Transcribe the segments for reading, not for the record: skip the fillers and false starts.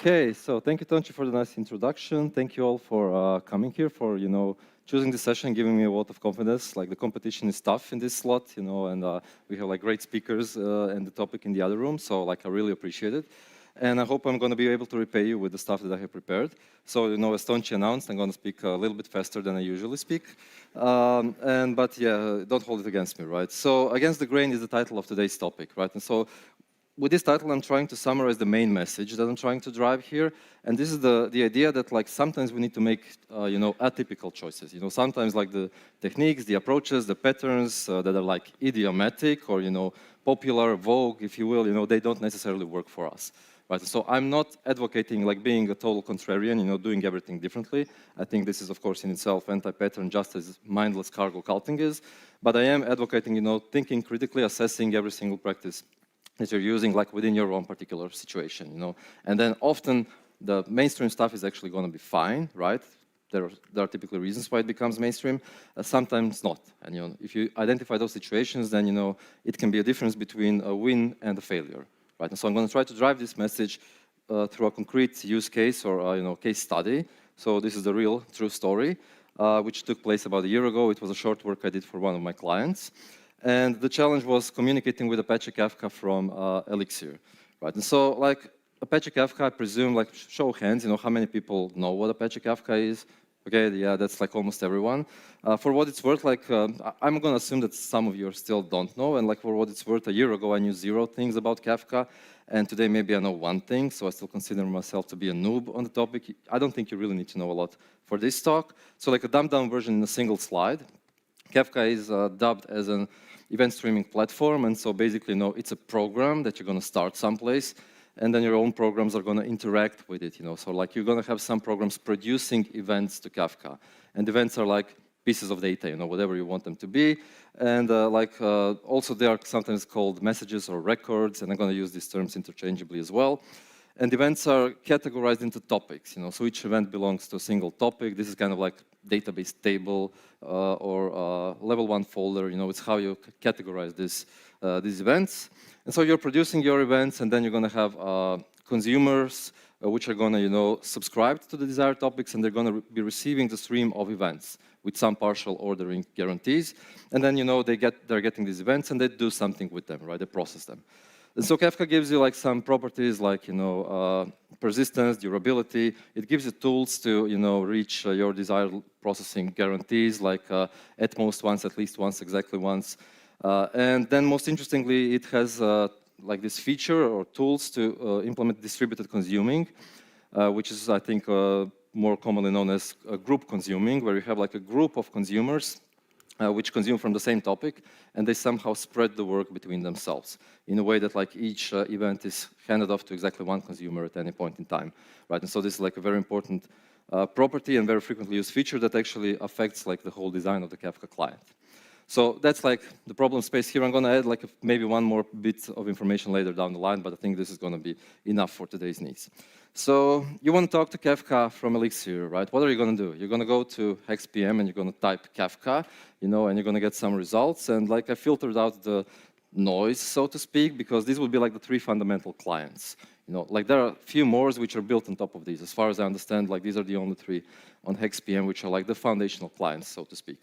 Okay, so thank you, Tonchi, for the nice introduction. Thank you all for coming here, for choosing this session, giving me a lot of confidence. Like the competition is tough in this slot, and we have like great speakers and the topic in the other room. So like I really appreciate it, and I hope I'm going to be able to repay you with the stuff that I have prepared. So as Tonchi announced, I'm going to speak a little bit faster than I usually speak, but yeah, don't hold it against me, right? So against the grain is the title of today's topic, right? And so with this title, I'm trying to summarize the main message that I'm trying to drive here. And this is the idea that like sometimes we need to make, atypical choices. Sometimes like the techniques, the approaches, the patterns that are like idiomatic or, popular, vogue, if you will, they don't necessarily work for us. Right? So I'm not advocating like being a total contrarian, doing everything differently. I think this is, of course, in itself anti-pattern, just as mindless cargo culting is. But I am advocating, thinking critically, assessing every single practice that you're using like within your own particular situation, And then often the mainstream stuff is actually going to be fine, right? There are typically reasons why it becomes mainstream, sometimes not. And if you identify those situations, then it can be a difference between a win and a failure, right? And so I'm going to try to drive this message through a concrete use case or case study. So this is the real true story, which took place about a year ago. It was a short work I did for one of my clients. And the challenge was communicating with Apache Kafka from Elixir, right? And so, like, Apache Kafka, I presume, like, show of hands, how many people know what Apache Kafka is? Okay, yeah, that's like almost everyone. For what it's worth, like, I'm going to assume that some of you still don't know, and like, for what it's worth, a year ago, I knew 0 things about Kafka, and today maybe I know 1 thing, so I still consider myself to be a noob on the topic. I don't think you really need to know a lot for this talk. So, like, a dumbed-down version in a single slide. Kafka is dubbed as an event streaming platform, and so basically, it's a program that you're going to start someplace, and then your own programs are going to interact with it, So like you're going to have some programs producing events to Kafka, and events are like pieces of data, whatever you want them to be, and also they are sometimes called messages or records, and I'm going to use these terms interchangeably as well. And events are categorized into topics, so each event belongs to a single topic. This is kind of like database table or level 1 folder, it's how you categorize these events. And so you're producing your events, and then you're going to have consumers which are going to, subscribe to the desired topics, and they're going to be receiving the stream of events with some partial ordering guarantees. And then, they're getting these events, and they do something with them, right? They process them. And so Kafka gives you like some properties like, persistence, durability. It gives you tools to, reach your desired processing guarantees, like at most once, at least once, exactly once. And then most interestingly, it has like this feature or tools to implement distributed consuming, which is, I think, more commonly known as group consuming, where you have like a group of consumers which consume from the same topic, and they somehow spread the work between themselves in a way that like each event is handed off to exactly 1 consumer at any point in time, right? And so this is like a very important property and very frequently used feature that actually affects like the whole design of the Kafka client. So that's like the problem space here. I'm going to add like maybe 1 more bit of information later down the line, but I think this is going to be enough for today's needs. So you want to talk to Kafka from Elixir, right? What are you going to do? You're going to go to HexPM and you're going to type Kafka, and you're going to get some results. And like I filtered out the noise, so to speak, because these would be like the 3 fundamental clients. Like there are a few more which are built on top of these. As far as I understand, like these are the only 3 on HexPM, which are like the foundational clients, so to speak.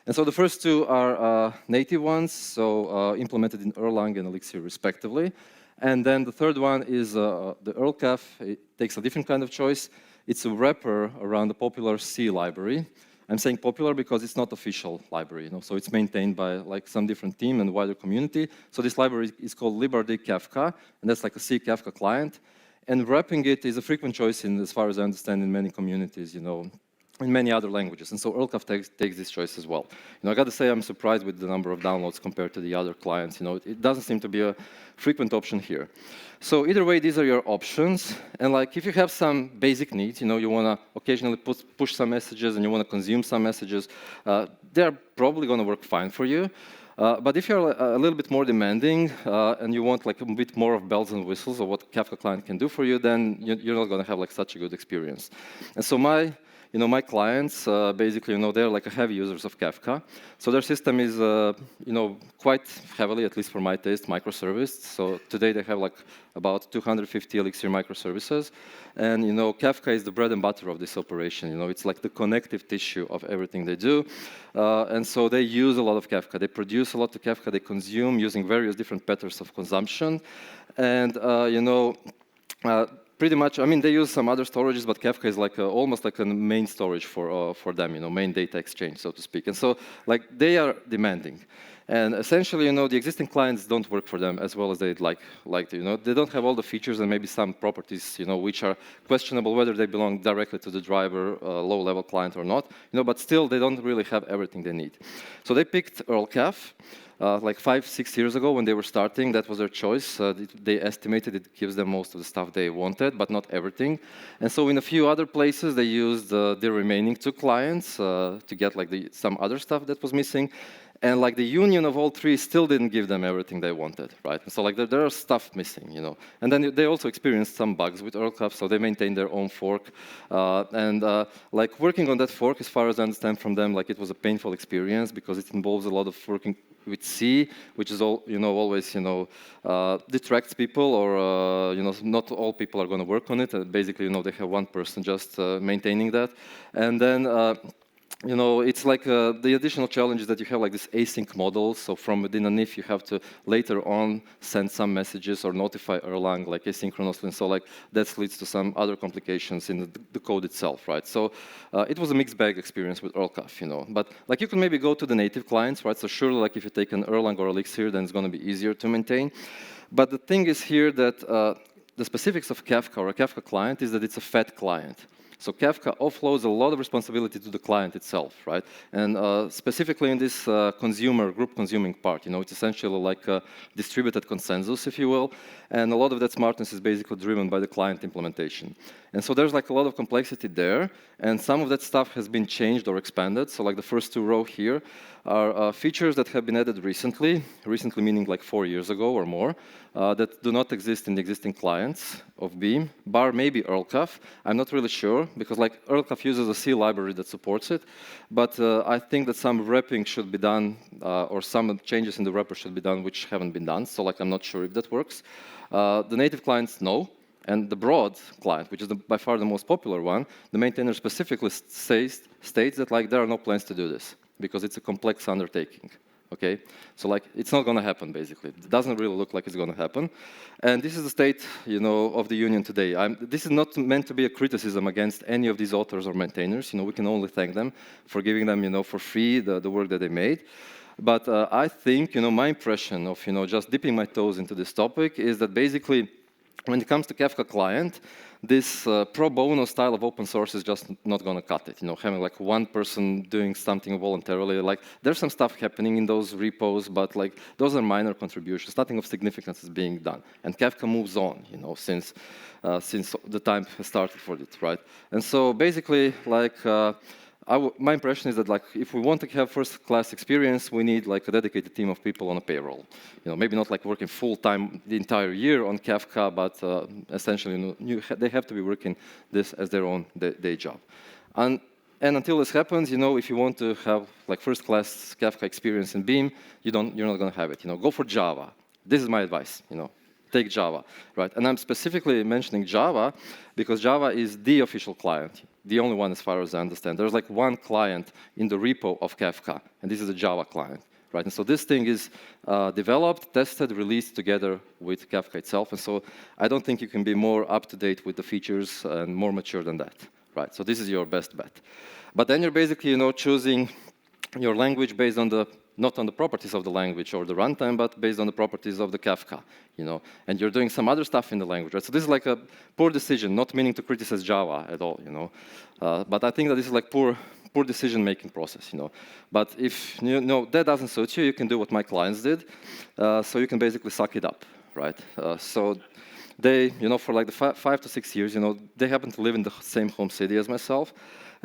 And so the first 2 are native ones, so implemented in Erlang and Elixir respectively. And then the third one is the EarlCaf. It takes a different kind of choice. It's a wrapper around the popular C library. I'm saying popular because it's not official library, so it's maintained by like some different team and wider community. So this library is called Library Kafka, and that's like a C Kafka client. And wrapping it is a frequent choice, as far as I understand, in many communities, in many other languages. And so EarlCaf takes this choice as well. I got to say I'm surprised with the number of downloads compared to the other clients. It doesn't seem to be a frequent option here. So either way, these are your options. And like if you have some basic needs, you want to occasionally push some messages and you want to consume some messages, they're probably going to work fine for you. But if you're a little bit more demanding and you want like a bit more of bells and whistles of what Kafka client can do for you, then you're not going to have like such a good experience. And so my my clients, basically, they're like heavy users of Kafka. So their system is, quite heavily, at least for my taste, microserviced. So today they have like about 250 Elixir microservices. And, Kafka is the bread and butter of this operation. It's like the connective tissue of everything they do. And so they use a lot of Kafka. They produce a lot of Kafka. They consume using various different patterns of consumption. And, pretty much, I mean, they use some other storages, but Kafka is like almost like a main storage for them, main data exchange, so to speak. And so, like, they are demanding. And essentially, the existing clients don't work for them as well as they'd like to. They don't have all the features and maybe some properties, which are questionable whether they belong directly to the driver, low-level client or not. But still, they don't really have everything they need. So they picked EarlCaf. Like 5-6 years ago when they were starting, that was their choice. They estimated it gives them most of the stuff they wanted, but not everything. And so in a few other places, they used the remaining 2 clients to get like some other stuff that was missing. And like the union of all 3 still didn't give them everything they wanted, right? And so like there are stuff missing, And then they also experienced some bugs with EarlCaf, so they maintained their own fork. Like working on that fork, as far as I understand from them, like it was a painful experience because it involves a lot of working with C, which is always detracts people, or not all people are going to work on it. Basically, they have one person just maintaining that, and then. It's like the additional challenge is that you have like this async model. So from within an if, you have to later on send some messages or notify Erlang like asynchronously. And so like that leads to some other complications in the code itself, right? So it was a mixed bag experience with EarlCaf, But like you can maybe go to the native clients, right? So surely like if you take an Erlang or Elixir, then it's going to be easier to maintain. But the thing is here that the specifics of Kafka or a Kafka client is that it's a fat client. So Kafka offloads a lot of responsibility to the client itself, right? And specifically in this group consuming part, it's essentially like a distributed consensus, if you will. And a lot of that smartness is basically driven by the client implementation. And so there's like a lot of complexity there. And some of that stuff has been changed or expanded. So like the first 2 rows here are features that have been added recently meaning like 4 years ago or more, that do not exist in the existing clients of Beam, bar maybe EarlCaf. I'm not really sure, because like EarlCaf uses a C library that supports it, but I think that some wrapping should be done, or some changes in the wrapper should be done, which haven't been done, so like I'm not sure if that works. The native clients, no. And the broad client, which is by far the most popular one, the maintainer specifically states that like there are no plans to do this, because it's a complex undertaking. Okay, so like it's not going to happen. Basically, it doesn't really look like it's going to happen, and this is the state, of the union today. This is not meant to be a criticism against any of these authors or maintainers. We can only thank them for giving them, for free the work that they made. But I think, my impression of, just dipping my toes into this topic is that basically, when it comes to Kafka client, this pro bono style of open source is just not going to cut it. Having like one person doing something voluntarily, like there's some stuff happening in those repos, but like those are minor contributions. Nothing of significance is being done, and Kafka moves on, since the time has started for it, right? And so basically, like. My impression is that like if we want to have first-class experience, we need like a dedicated team of people on a payroll. Maybe not like working full-time the entire year on Kafka, but essentially they have to be working this as their own day job. And until this happens, if you want to have like first-class Kafka experience in Beam, you're not going to have it. Go for Java. This is my advice. Take Java, right? And I'm specifically mentioning Java because Java is the official client, the only one as far as I understand. There's like one client in the repo of Kafka, and this is a Java client, right? And so this thing is developed, tested, released together with Kafka itself. And so I don't think you can be more up-to-date with the features and more mature than that, right? So this is your best bet. But then you're basically, choosing your language based on not on the properties of the language or the runtime, but based on the properties of the Kafka, and you're doing some other stuff in the language, right? So this is like a poor decision, not meaning to criticize Java at all, but I think that this is like poor decision-making process, But if that doesn't suit you, you can do what my clients did, so you can basically suck it up, right? So they, for like the 5 to 6 years, they happen to live in the same home city as myself.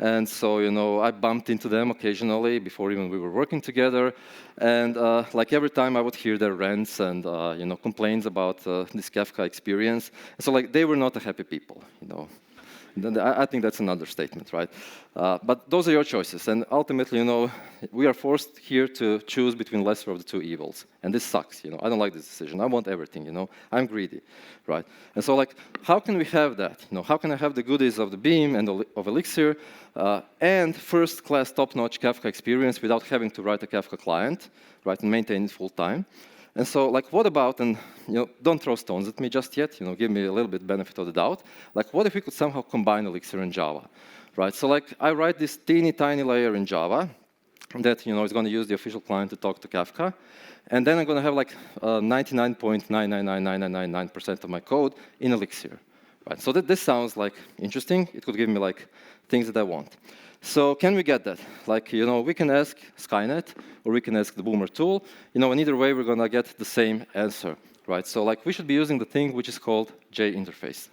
And so, I bumped into them occasionally before even we were working together. And like every time I would hear their rants and, complaints about this Kafka experience. And so like they were not a happy people, then I think that's an understatement, right? But those are your choices, and ultimately, we are forced here to choose between lesser of the two evils, and this sucks, I don't like this decision. I want everything, I'm greedy, right? And so, like, how can we have that? How can I have the goodies of the Beam and of Elixir and first-class, top-notch Kafka experience without having to write a Kafka client, right, and maintain it full-time? And so, like, what about, and don't throw stones at me just yet, give me a little bit benefit of the doubt. Like, what if we could somehow combine Elixir and Java, right? So, like, I write this teeny tiny layer in Java that, is going to use the official client to talk to Kafka, and then I'm going to have like 99.9999999% of my code in Elixir, right? So this sounds like interesting. It could give me like things that I want. So can we get that? Like, we can ask Skynet, or we can ask the Boomer tool. And either way, we're going to get the same answer, right? So, like, we should be using the thing which is called jinterface.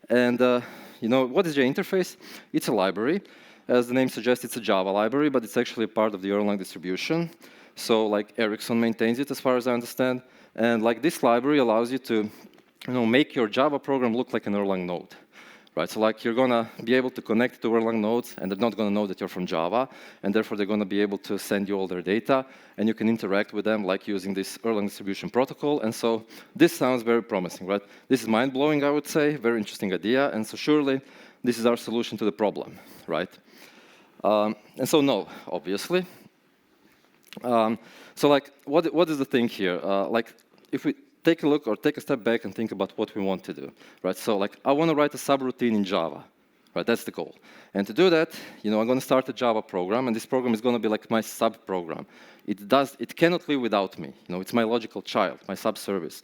And, what is jinterface? It's a library. As the name suggests, it's a Java library, but it's actually a part of the Erlang distribution. So, like, Ericsson maintains it, as far as I understand. And, like, this library allows you to, make your Java program look like an Erlang node. Right, so like you're gonna be able to connect to Erlang nodes, and they're not gonna know that you're from Java, and therefore they're gonna be able to send you all their data, and you can interact with them like using this Erlang distribution protocol. And so this sounds very promising, right? This is mind-blowing, I would say, very interesting idea, and so surely this is our solution to the problem, right? And so no, obviously. So like, what is the thing here? Like, if we take a look or take a step back and think about what we want to do, right? So like, I want to write a subroutine in Java, right? That's the goal. And to do that, I'm going to start a Java program, and this program is going to be like my sub-program. It cannot live without me. It's my logical child, my sub-service.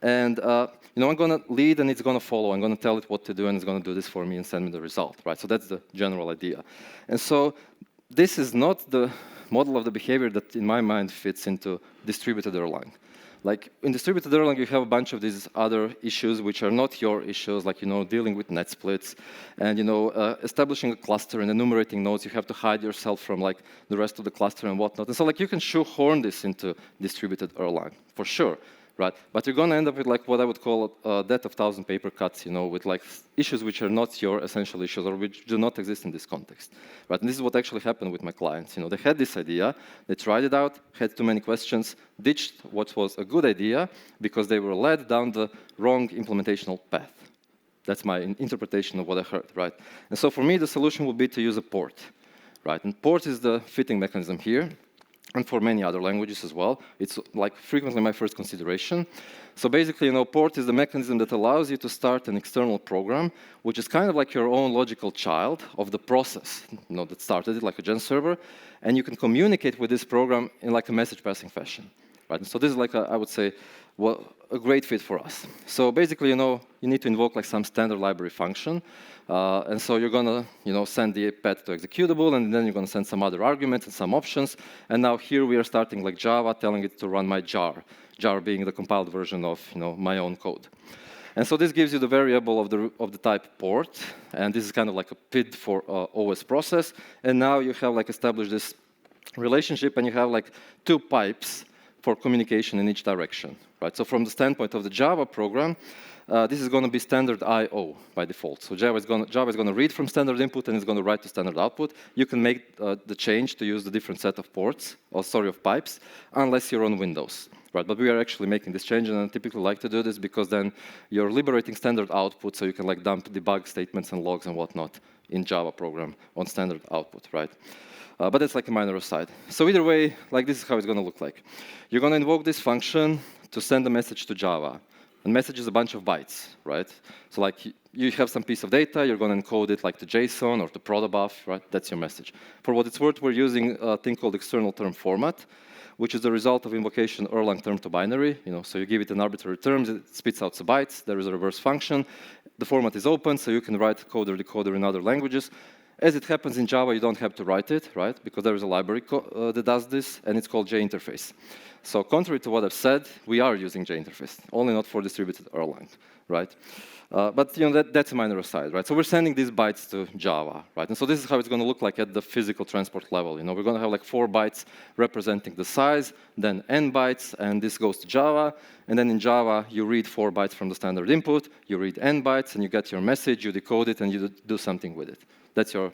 And, I'm going to lead, and it's going to follow. I'm going to tell it what to do, and it's going to do this for me and send me the result, right? So that's the general idea. And so this is not the model of the behavior that, in my mind, fits into distributed Erlang. Like, in distributed Erlang, you have a bunch of these other issues which are not your issues, like, dealing with net splits and, establishing a cluster and enumerating nodes. You have to hide yourself from, like, the rest of the cluster and whatnot. And so, like, you can shoehorn this into distributed Erlang, for sure, right? But you're going to end up with, like, what I would call a death of 1,000 paper cuts, with, like, issues which are not your essential issues or which do not exist in this context, right? And this is what actually happened with my clients. They had this idea, they tried it out, had too many questions, ditched what was a good idea because they were led down the wrong implementational path. That's my interpretation of what I heard, right? And so for me, the solution would be to use a port, right? And port is the fitting mechanism here. And for many other languages as well. It's like frequently my first consideration. So basically, port is the mechanism that allows you to start an external program, which is kind of like your own logical child of the process, that started it, like a gen server, and you can communicate with this program in like a message passing fashion, right? And so this is like I would say, a great fit for us. So basically, you need to invoke like some standard library function. And so you're going to, send the path to executable, and then you're going to send some other arguments and some options. And now here we are starting like Java, telling it to run my jar, jar being the compiled version of, my own code. And so this gives you the variable of the type port. And this is kind of like a PID for OS process. And now you have like established this relationship, and you have like two pipes for communication in each direction, right? So from the standpoint of the Java program, this is going to be standard I/O by default. So Java is going to read from standard input and it's going to write to standard output. You can make the change to use the different set of ports, of pipes, unless you're on Windows, right? But we are actually making this change, and I typically like to do this because then you're liberating standard output, so you can like dump debug statements and logs and whatnot in Java program on standard output, right? But that's like a minor aside. So either way, like this is how it's going to look like. You're going to invoke this function to send a message to Java. And message is a bunch of bytes, right? So like you have some piece of data, you're going to encode it like to JSON or to protobuf, right? That's your message. For what it's worth, we're using a thing called external term format, which is the result of invocation Erlang term to binary. So you give it an arbitrary term, it spits out the bytes. There is a reverse function. The format is open, so you can write coder decoder in other languages. As it happens in Java, you don't have to write it, right? Because there is a library that does this, and it's called jinterface. So contrary to what I've said, we are using jinterface, only not for distributed Erlang, right? But that's a minor aside, right? So we're sending these bytes to Java, right? And so this is how it's going to look like at the physical transport level. We're going to have like 4 bytes representing the size, then n bytes, and this goes to Java. And then in Java, you read 4 bytes from the standard input, you read n bytes, and you get your message, you decode it, and you do something with it. That's your,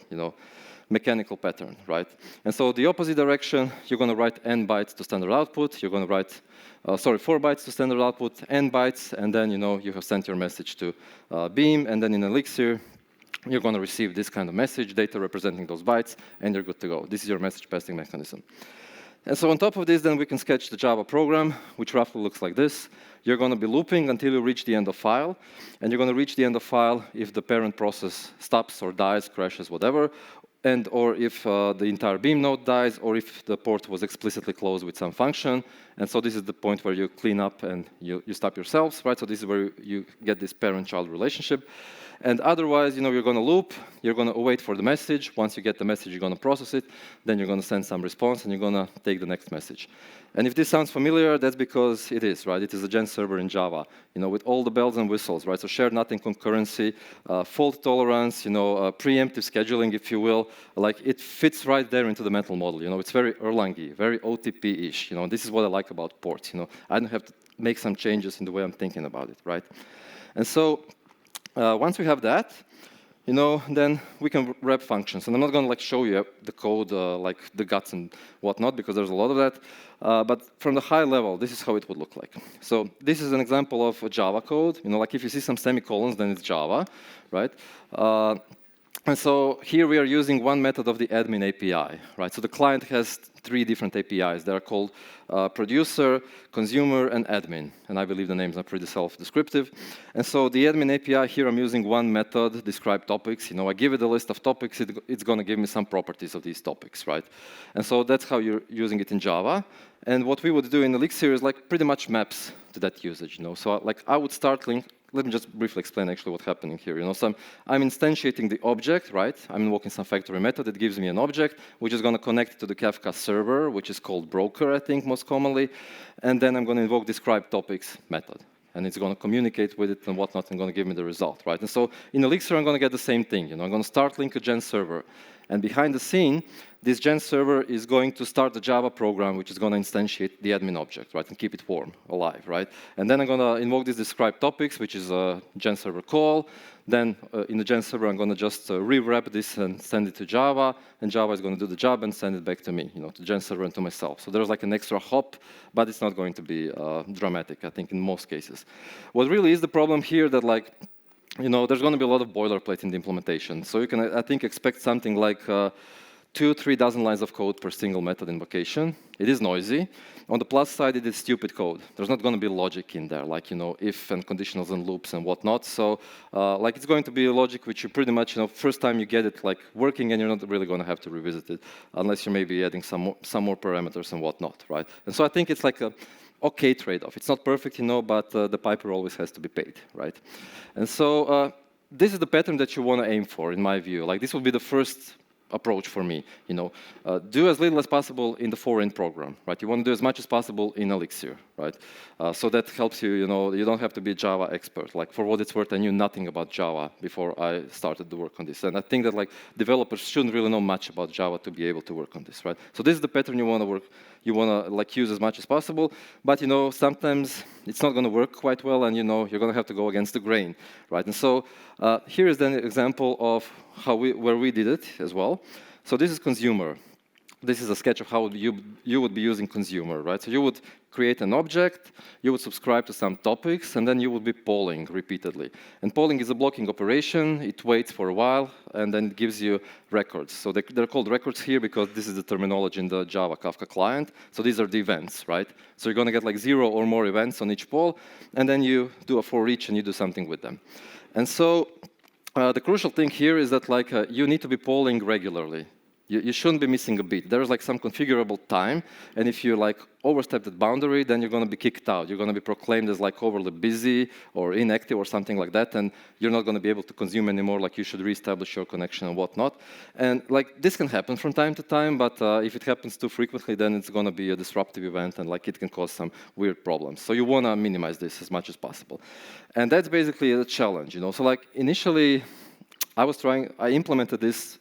mechanical pattern, right? And so the opposite direction, you're going to write n bytes to standard output. You're going to write, 4 bytes to standard output, n bytes, and then, you have sent your message to Beam, and then in Elixir, you're going to receive this kind of message, data representing those bytes, and you're good to go. This is your message passing mechanism. And so on top of this, then we can sketch the Java program, which roughly looks like this. You're going to be looping until you reach the end of file, and you're going to reach the end of file if the parent process stops or dies, crashes, whatever, and or if the entire Beam node dies, or if the port was explicitly closed with some function. And so this is the point where you clean up and you stop yourselves, right? So this is where you get this parent-child relationship. And otherwise, you're going to loop, you're going to wait for the message. Once you get the message, you're going to process it. Then you're going to send some response, and you're going to take the next message. And if this sounds familiar, that's because it is, right? It is a gen server in Java, with all the bells and whistles, right? So shared nothing concurrency, fault tolerance, preemptive scheduling, if you will. Like, it fits right there into the mental model. It's very Erlang-y, very OTP-ish. This is what I like about ports. I don't have to make some changes in the way I'm thinking about it, right? And so once we have that, then we can wrap functions. And I'm not going to show you the code, like the guts and whatnot, because there's a lot of that. But from the high level, this is how it would look like. So this is an example of a Java code. Like if you see some semicolons, then it's Java, right? And so here we are using one method of the admin API, right? So the client has 3 different APIs. They are called producer, consumer, and admin. And I believe the names are pretty self-descriptive. And so the admin API, here I'm using one method, describe topics. I give it a list of topics. It's going to give me some properties of these topics, right? And so that's how you're using it in Java. And what we would do in Elixir is pretty much maps to that usage. So I would start let me just briefly explain actually what's happening here. So I'm instantiating the object, right? I'm invoking some factory method that gives me an object, which is going to connect to the Kafka server, which is called broker, I think, most commonly. And then I'm going to invoke describe topics method. And it's going to communicate with it and whatnot and going to give me the result, right? And so in Elixir, I'm going to get the same thing. I'm going to start link a gen server. And behind the scene, this gen server is going to start the Java program, which is going to instantiate the admin object, right, and keep it warm, alive, right? And then I'm going to invoke this describe topics, which is a gen server call. Then in the gen server, I'm going to just rewrap this and send it to Java, and Java is going to do the job and send it back to me, to gen server and to myself. So there's like an extra hop, but it's not going to be dramatic, I think, in most cases. What really is the problem here that there's going to be a lot of boilerplate in the implementation. So you can, I think, expect something like 2-3 dozen lines of code per single method invocation. It is noisy. On the plus side, it is stupid code. There's not going to be logic in there, like, if and conditionals and loops and whatnot. So, it's going to be a logic which you pretty much, first time you get it, working, and you're not really going to have to revisit it, unless you're maybe adding some more parameters and whatnot, right? And so I think it's like a okay trade-off. It's not perfect, but the piper always has to be paid, right? And so this is the pattern that you want to aim for, in my view. This will be the first approach for me. Do as little as possible in the foreign program, right? You want to do as much as possible in Elixir, right? So that helps you. You don't have to be a Java expert. For what it's worth, I knew nothing about Java before I started to work on this, and I think that developers shouldn't really know much about Java to be able to work on this, right? So this is the pattern you want to work. You want to use as much as possible, but sometimes it's not going to work quite well, and you're going to have to go against the grain, right? And so here is then an example of where we did it as well. So this is consumer. This is a sketch of how you would be using consumer, right? So you would create an object, you would subscribe to some topics, and then you would be polling repeatedly. And polling is a blocking operation. It waits for a while, and then it gives you records. So they're called records here because this is the terminology in the Java Kafka client. So these are the events, right? So you're going to get 0 or more events on each poll, and then you do a for each, and you do something with them. And so the crucial thing here is that you need to be polling regularly. You shouldn't be missing a beat. There's like some configurable time, and if you like overstep that boundary, then you're going to be kicked out. You're going to be proclaimed as like overly busy or inactive or something like that, and you're not going to be able to consume anymore. Like you should reestablish your connection and whatnot. And like this can happen from time to time, but if it happens too frequently, then it's going to be a disruptive event, and like it can cause some weird problems. So you want to minimize this as much as possible, and that's basically a challenge, you know. So like initially, I implemented this.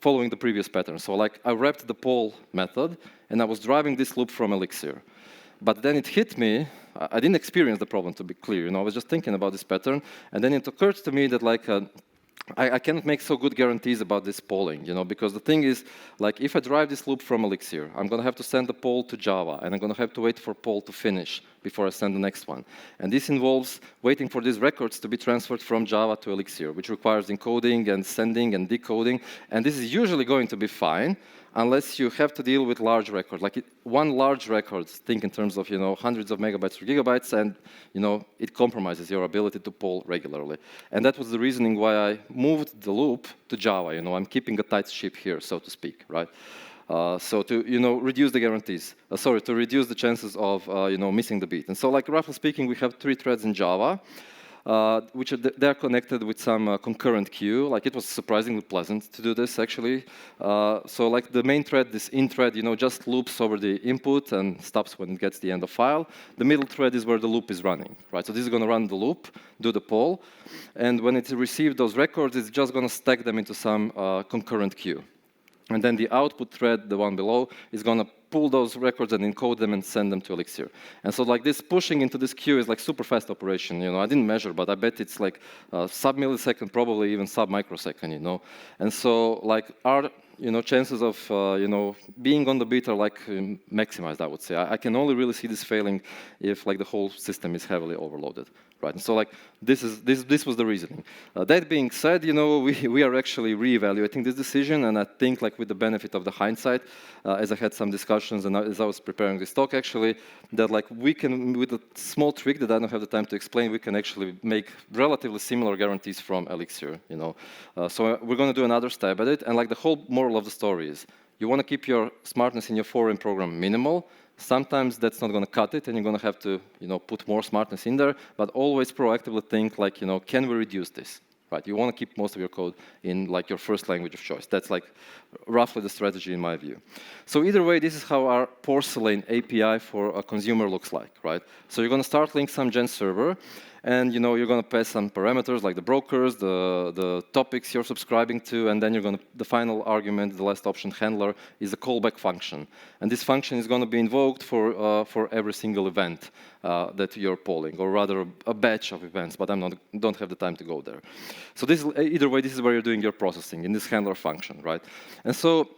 Following the previous pattern. So like I wrapped the poll method and I was driving this loop from Elixir. But then it hit me, I didn't experience the problem, to be clear, you know, I was just thinking about this pattern, and then it occurred to me that like I cannot make so good guarantees about this polling, you know, because the thing is, like, if I drive this loop from Elixir, I'm going to have to send the poll to Java, and I'm going to have to wait for poll to finish before I send the next one. And this involves waiting for these records to be transferred from Java to Elixir, which requires encoding and sending and decoding, and this is usually going to be fine, unless you have to deal with large records. Like one large record, think in terms of, you know, hundreds of megabytes or gigabytes, and, you know, it compromises your ability to poll regularly. And that was the reasoning why I moved the loop to Java. You know, I'm keeping a tight ship here, so to speak, right? So to, you know, reduce the guarantees, to reduce the chances of, you know, missing the beat. And so, like, roughly speaking, we have 3 threads in Java, which they're connected with some concurrent queue. Like, it was surprisingly pleasant to do this, actually. So like the main thread, this in thread, you know, just loops over the input and stops when it gets the end of file. The middle thread is where the loop is running, right? So this is going to run the loop, do the poll, and when it receives those records, it's just going to stack them into some concurrent queue. And then the output thread, the one below, is going to pull those records and encode them and send them to Elixir. And so like this pushing into this queue is like super fast operation, you know. I didn't measure, but I bet it's like sub-millisecond, probably even sub-microsecond, you know. And so like our, you know, chances of, you know, being on the beat are like maximized, I would say. I can only really see this failing if like the whole system is heavily overloaded. Right, and so like this was the reasoning. That being said, you know, we are actually reevaluating this decision, and I think like with the benefit of the hindsight, as I had some discussions and as I was preparing this talk, actually, that like we can, with a small trick that I don't have the time to explain, we can actually make relatively similar guarantees from Elixir. You know, so we're going to do another stab at it, and like the whole moral of the story is, you want to keep your smartness in your foreign program minimal. Sometimes that's not going to cut it, and you're going to have to, you know, put more smartness in there. But always proactively think, like, you know, can we reduce this? Right? You want to keep most of your code in like your first language of choice. That's like roughly the strategy in my view. So either way, this is how our Porcelain API for a consumer looks like, right? So you're going to start link some gen server, and you know you're going to pass some parameters like the brokers, the topics you're subscribing to, and then you're going to, the final argument, the last option handler, is a callback function, and this function is going to be invoked for every single event that you're polling, or rather a batch of events. But don't have the time to go there. So this is, either way, this is where you're doing your processing in this handler function, right? And so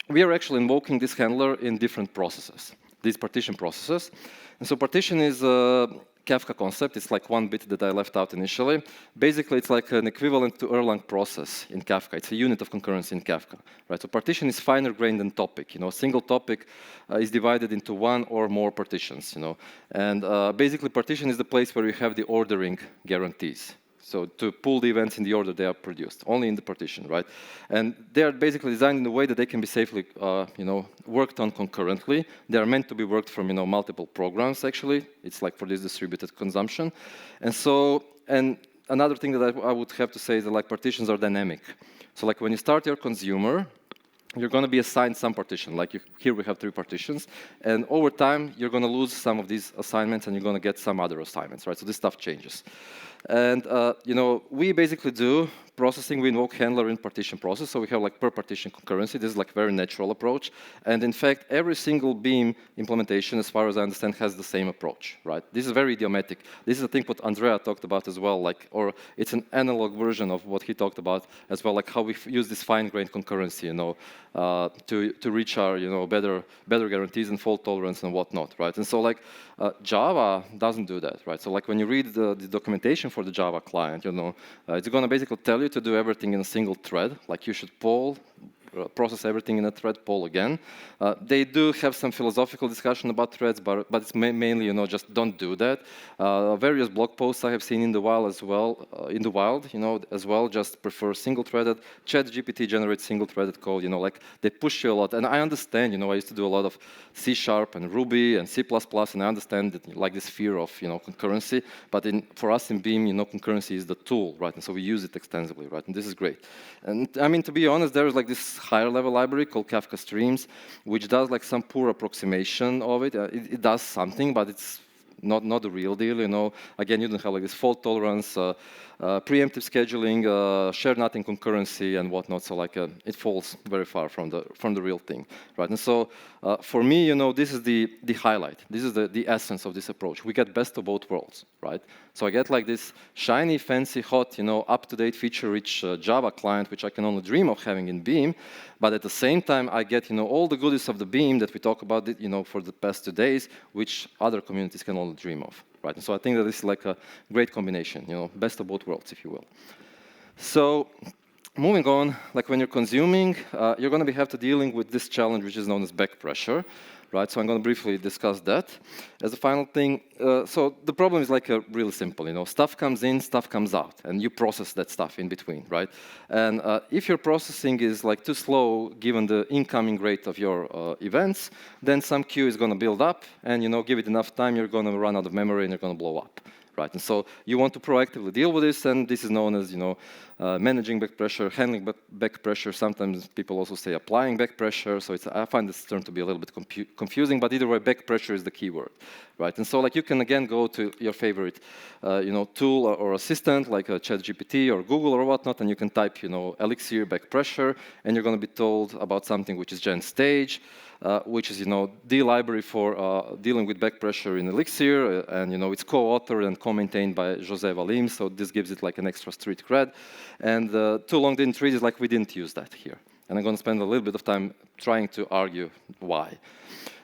we are actually invoking this handler in different processes, these partition processes. And so partition is a Kafka concept. It's like one bit that I left out initially. Basically, it's like an equivalent to Erlang process in Kafka. It's a unit of concurrency in Kafka, right? So partition is finer grained than topic. You know, a single topic is divided into one or more partitions. You know, and basically, partition is the place where you have the ordering guarantees. So to pull the events in the order they are produced, only in the partition, right? And they are basically designed in a way that they can be safely, you know, worked on concurrently. They are meant to be worked from, you know, multiple programs, actually. It's like for this distributed consumption. And so, and another thing that I would have to say is that like partitions are dynamic. So like when you start your consumer, you're going to be assigned some partition. Like here we have 3 partitions, and over time you're going to lose some of these assignments, and you're going to get some other assignments, right? So this stuff changes. And you know, we basically do processing. We invoke handler in partition process, so we have like per partition concurrency. This is like a very natural approach, and in fact, every single Beam implementation, as far as I understand, has the same approach, right? This is very idiomatic. This is, I think, what Andrea talked about as well, like, or it's an analog version of what he talked about as well, like how we use this fine-grained concurrency, you know, to reach our, you know, better guarantees and fault tolerance and whatnot, right? And so like Java doesn't do that, right? So like when you read the documentation for the Java client, you know, it's going to basically tell you to do everything in a single thread. Like you should poll process everything in a thread poll again. They do have some philosophical discussion about threads, but it's mainly, you know, just don't do that. Various blog posts I have seen in the wild as well, you know, as well, just prefer single-threaded. ChatGPT generates single-threaded code, you know, like they push you a lot. And I understand, you know, I used to do a lot of C# and Ruby and C++, and I understand that, like, this fear of, you know, concurrency. But for us in Beam, you know, concurrency is the tool, right? And so we use it extensively, right? And this is great. And I mean, to be honest, there is like this higher level library called Kafka Streams, which does like some poor approximation of it. It does something, but it's not the real deal, you know. Again, you don't have like this fault tolerance, preemptive scheduling, shared nothing concurrency, and whatnot. So like it falls very far from the real thing, right? And so for me, you know, this is the highlight. This is the essence of this approach. We get best of both worlds, right? So I get like this shiny, fancy, hot, you know, up-to-date, feature-rich Java client, which I can only dream of having in Beam. But at the same time, I get, you know, all the goodies of the Beam that we talk about, you know, for the past 2 days, which other communities can only dream of, right? And so I think that this is like a great combination, you know, best of both worlds, if you will. So moving on, like when you're consuming, you're going to have to dealing with this challenge, which is known as back pressure, right? So I'm going to briefly discuss that as a final thing. So the problem is like really simple, you know, stuff comes in, stuff comes out, and you process that stuff in between, right? And if your processing is like too slow, given the incoming rate of your events, then some queue is going to build up, and, you know, give it enough time, you're going to run out of memory and you're going to blow up. Right, and so you want to proactively deal with this, and this is known as, you know, managing back pressure, handling back pressure. Sometimes people also say applying back pressure. So I find this term to be a little bit confusing, but either way, back pressure is the key word, right? And so like you can again go to your favorite, you know, tool or assistant like ChatGPT or Google or whatnot, and you can type, you know, Elixir back pressure, and you're going to be told about something which is GenStage. Which is, you know, the library for dealing with back pressure in Elixir, and, you know, it's co-authored and co-maintained by Jose Valim, so this gives it like an extra street cred. And too long didn't read is like we didn't use that here. And I'm going to spend a little bit of time trying to argue why.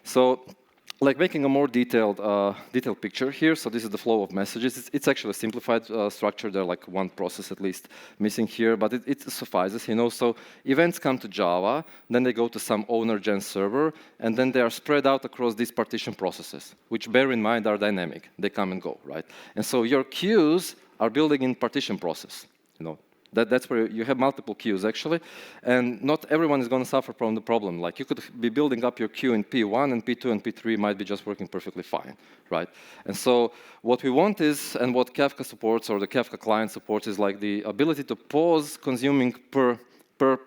So, like making a more detailed picture here. So this is the flow of messages. It's actually a simplified structure. There's like one process at least missing here, but it suffices, you know. So events come to Java, then they go to some owner gen server, and then they are spread out across these partition processes, which bear in mind are dynamic. They come and go, right? And so your queues are building in partition process, you know. That's where you have multiple queues, actually, and not everyone is going to suffer from the problem. Like, you could be building up your queue in P1, and P2 and P3 might be just working perfectly fine, right? And so what we want is, and what Kafka supports, or the Kafka client supports, is like the ability to pause consuming per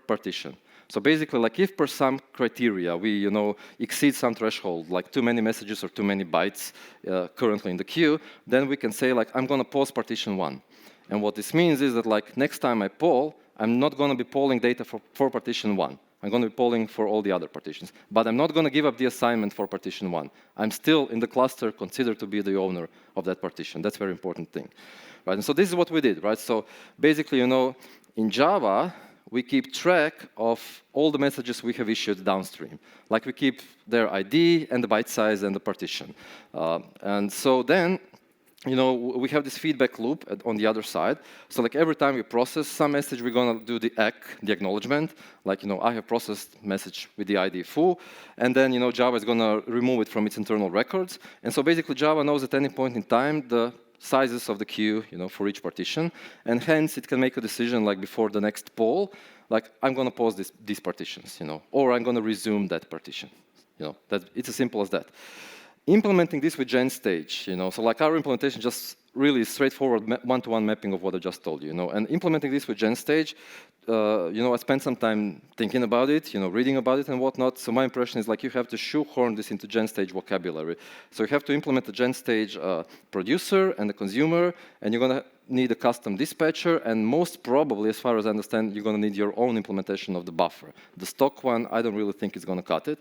partition. So basically, like if per some criteria we, you know, exceed some threshold, like too many messages or too many bytes currently in the queue, then we can say, like, I'm going to pause partition 1. And what this means is that, like, next time I poll, I'm not going to be polling data for partition 1. I'm going to be polling for all the other partitions. But I'm not going to give up the assignment for partition 1. I'm still in the cluster considered to be the owner of that partition. That's a very important thing, right? And so this is what we did, right? So basically, you know, in Java, we keep track of all the messages we have issued downstream. Like, we keep their ID and the byte size and the partition. And so then, you know, we have this feedback loop on the other side. So like every time we process some message, we're going to do the ACK, the acknowledgement. Like, you know, I have processed message with the ID foo, and then, you know, Java is going to remove it from its internal records. And so basically Java knows at any point in time the sizes of the queue, you know, for each partition, and hence it can make a decision, like before the next poll, like, I'm going to pause these partitions, you know, or I'm going to resume that partition. You know, it's as simple as that. Implementing this with GenStage, you know, so like our implementation just really straightforward one-to-one mapping of what I just told you, you know, and implementing this with GenStage, you know, I spent some time thinking about it, you know, reading about it and whatnot. So my impression is, like, you have to shoehorn this into GenStage vocabulary. So you have to implement the GenStage producer and the consumer, and you're going to need a custom dispatcher, and most probably, as far as I understand, you're going to need your own implementation of the buffer. The stock one, I don't really think is going to cut it.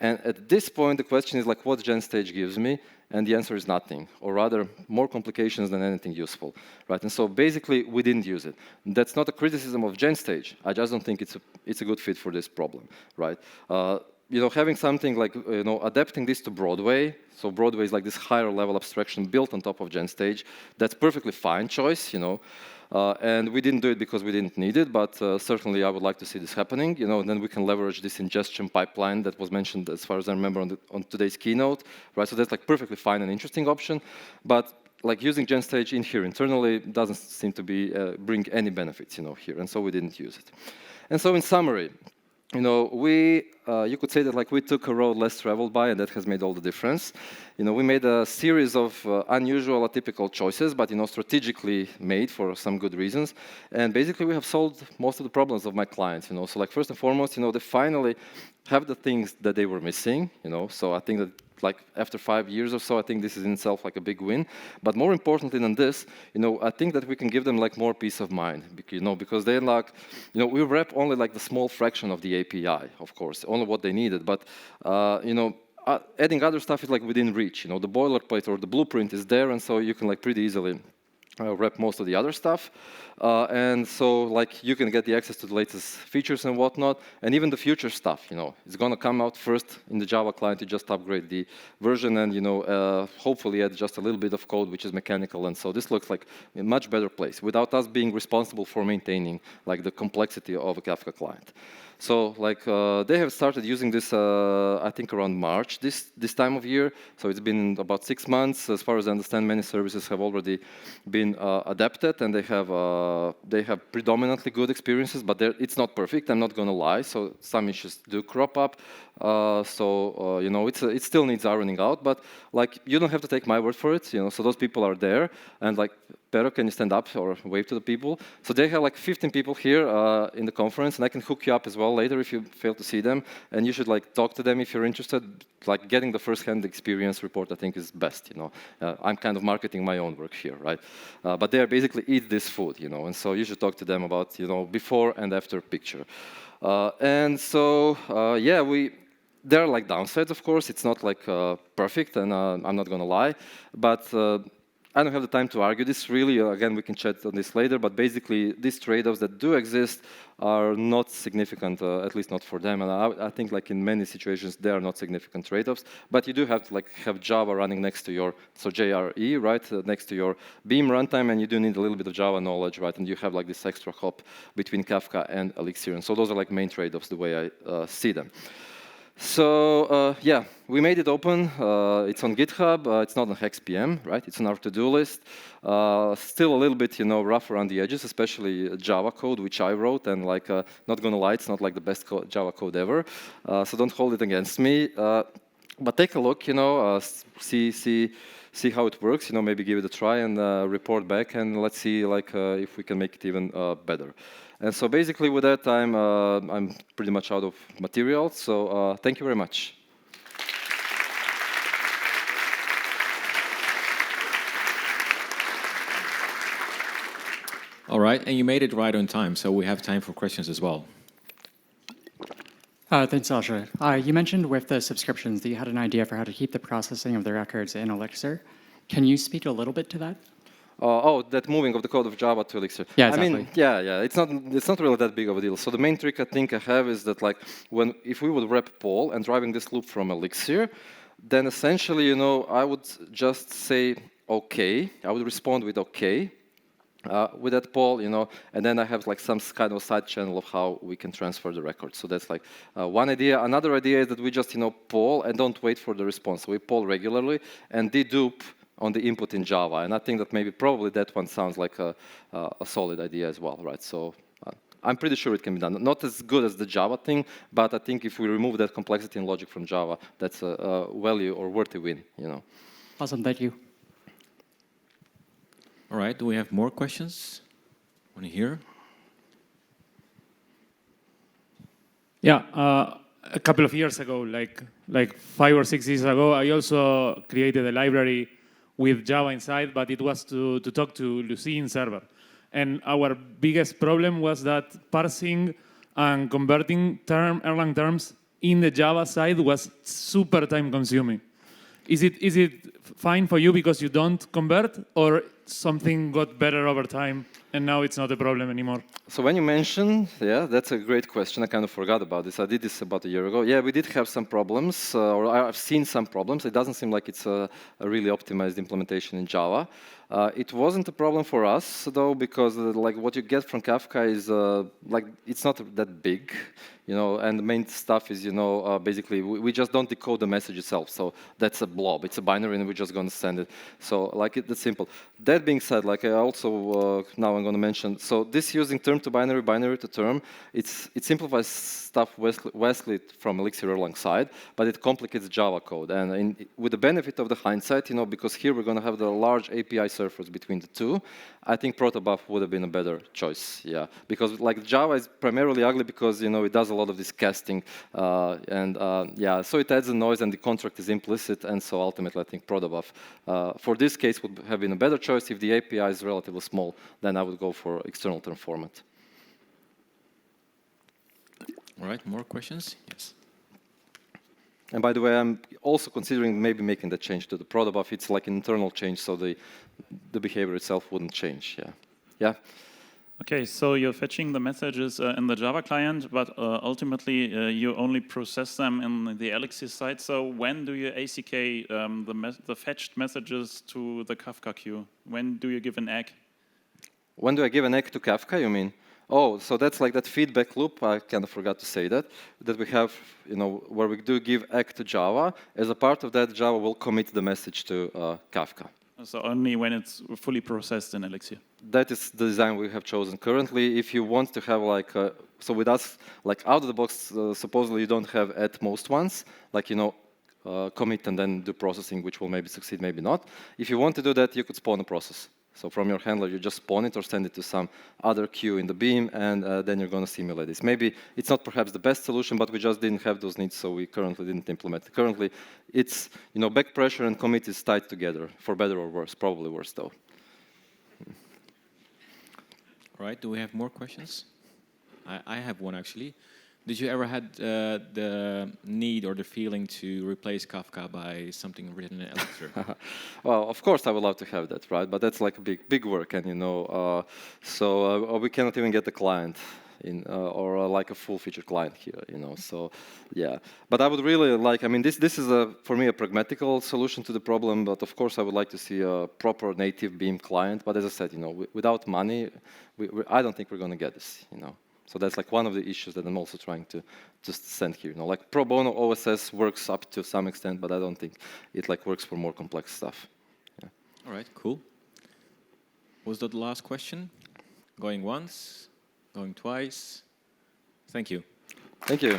And at this point, the question is, like, what GenStage gives me? And the answer is nothing, or rather, more complications than anything useful, right? And so basically, we didn't use it. That's not a criticism of GenStage. I just don't think it's a good fit for this problem, right? You know, having something like, you know, adapting this to Broadway. So Broadway is like this higher level abstraction built on top of GenStage. That's perfectly fine choice, you know. And we didn't do it because we didn't need it, but certainly I would like to see this happening, and then we can leverage this ingestion pipeline that was mentioned, as far as I remember, on today's keynote, right? So that's like perfectly fine and interesting option, but like using GenStage in here internally doesn't seem to be bring any benefits, here, and so we didn't use it. And so in summary, you could say that like we took a road less traveled by, and that has made all the difference. We made a series of unusual, atypical choices, but strategically made for some good reasons. And basically, we have solved most of the problems of my clients. So like first and foremost, they finally have the things that they were missing. So I think that like after 5 years or so, I think this is in itself like a big win. But more importantly than this, I think that we can give them like more peace of mind, because they like, we wrap only like the small fraction of the API, of course, only what they needed. But adding other stuff is like within reach. The boilerplate or the blueprint is there, and so you can like pretty easily wrap most of the other stuff, and so like you can get the access to the latest features and whatnot, and even the future stuff. It's gonna come out first in the Java client. You just upgrade the version, and hopefully add just a little bit of code which is mechanical, and so this looks like a much better place without us being responsible for maintaining like the complexity of a Kafka client. So like they have started using this, I think around March this time of year. So it's been about 6 months. As far as I understand, many services have already been adapted, and they have predominantly good experiences. But it's not perfect. I'm not going to lie. So some issues do crop up. It still needs ironing out. But like you don't have to take my word for it. So those people are there, and like. Pero, can you stand up or wave to the people? So they have like 15 people here in the conference, and I can hook you up as well later if you fail to see them. And you should like talk to them if you're interested. Like getting the first-hand experience report, I think, is best. I'm kind of marketing my own work here, right? But they are basically eat this food, and so you should talk to them about before and after picture. And so there are like downsides, of course. It's not like perfect, and I'm not going to lie, but. I don't have the time to argue this, really. Again, we can chat on this later, but basically, these trade-offs that do exist are not significant, at least not for them. And I think, like in many situations, they are not significant trade-offs. But you do have to like have Java running next to your, so JRE, right, next to your Beam runtime, and you do need a little bit of Java knowledge, right? And you have like this extra hop between Kafka and Elixir. And so those are like main trade-offs, the way I see them. So we made it open. It's on GitHub. It's not on HexPM, right? It's on our to-do list. Still a little bit, rough around the edges, especially Java code, which I wrote. And like, not gonna lie, it's not like the best Java code ever. So don't hold it against me. But take a look, see how it works. Maybe give it a try and report back, and let's see like if we can make it even better. And so basically with that, I'm pretty much out of material. So thank you very much. All right, and you made it right on time, so we have time for questions as well. Thanks, Saša. You mentioned with the subscriptions that you had an idea for how to keep the processing of the records in Elixir. Can you speak a little bit to that? That moving of the code of Java to Elixir. Yeah, exactly. I mean, yeah. It's not really that big of a deal. So the main trick I think I have is that like if we would wrap poll and driving this loop from Elixir, then essentially I would just say okay. I would respond with okay with that poll, and then I have like some kind of side channel of how we can transfer the record. So that's like one idea. Another idea is that we just poll and don't wait for the response. So we poll regularly and dedupe on the input in Java, and I think that probably that one sounds like a solid idea as well, right? So I'm pretty sure it can be done. Not as good as the Java thing, but I think if we remove that complexity and logic from Java, that's a value or worthy win, Awesome, thank you. All right, do we have more questions? Want to hear? Yeah, a couple of years ago, like 5 or 6 years ago, I also created a library with Java inside, but it was to talk to Lucene server. And our biggest problem was that parsing and converting Erlang terms in the Java side was super time consuming. Is it fine for you because you don't convert, or something got better over time, and now it's not a problem anymore? So when you mention, yeah, that's a great question. I kind of forgot about this. I did this about a year ago. Yeah, we did have some problems, or I've seen some problems. It doesn't seem like it's a really optimized implementation in Java. It wasn't a problem for us though, because like what you get from Kafka is like it's not that big, you know, and the main stuff is, you know, basically we just don't decode the message itself. So that's a blob. It's a binary, and we're just going to send it. So like that's simple. That being said, like I also now I'm going to mention. So this using term to binary, binary to term, it simplifies stuff vastly from Elixir alongside, but it complicates Java code. And with the benefit of the hindsight, you know, because here we're going to have the large API surface between the two, I think protobuf would have been a better choice. Yeah, because like Java is primarily ugly because, you know, it does a lot of this casting, yeah, so it adds a noise, and the contract is implicit, and so ultimately I think protobuf for this case would have been a better choice. If the API is relatively small, then I would go for external term format. All right, more questions? Yes. And by the way, I'm also considering maybe making the change to the protobuf. It's like an internal change, so the behavior itself wouldn't change. Yeah, yeah. Okay, so you're fetching the messages in the Java client, but ultimately you only process them in the Elixir side. So when do you ACK the fetched messages to the Kafka queue? When do you give an egg? When do I give an egg to Kafka, you mean? Oh, so that's like that feedback loop. I kind of forgot to say that we have, you know, where we do give egg to Java. As a part of that, Java will commit the message to Kafka. So only when it's fully processed in Elixir? That is the design we have chosen currently. If you want to have like, so with us, like out of the box, supposedly you don't have at most ones, like, you know, commit and then do processing, which will maybe succeed, maybe not. If you want to do that, you could spawn a process. So from your handler, you just spawn it or send it to some other queue in the beam, and then you're going to simulate this. Maybe it's not perhaps the best solution, but we just didn't have those needs, so we currently didn't implement it. Currently, it's, you know, back pressure and commit is tied together, for better or worse. Probably worse, though. All right, do we have more questions? I have one, actually. Did you ever had the need or the feeling to replace Kafka by something written in Elixir? Well, of course, I would love to have that, right? But that's like a big work, and you know, so we cannot even get the client in, or like a full-featured client here, you know. So, yeah. But I would really like. I mean, this is for me a pragmatical solution to the problem. But of course, I would like to see a proper native Beam client. But as I said, you know, without money, I don't think we're going to get this, you know. So that's like one of the issues that I'm also trying to just send here. You know, like pro bono OSS works up to some extent, but I don't think it like works for more complex stuff. Yeah. All right, cool. Was that the last question? Going once, going twice. Thank you. Thank you.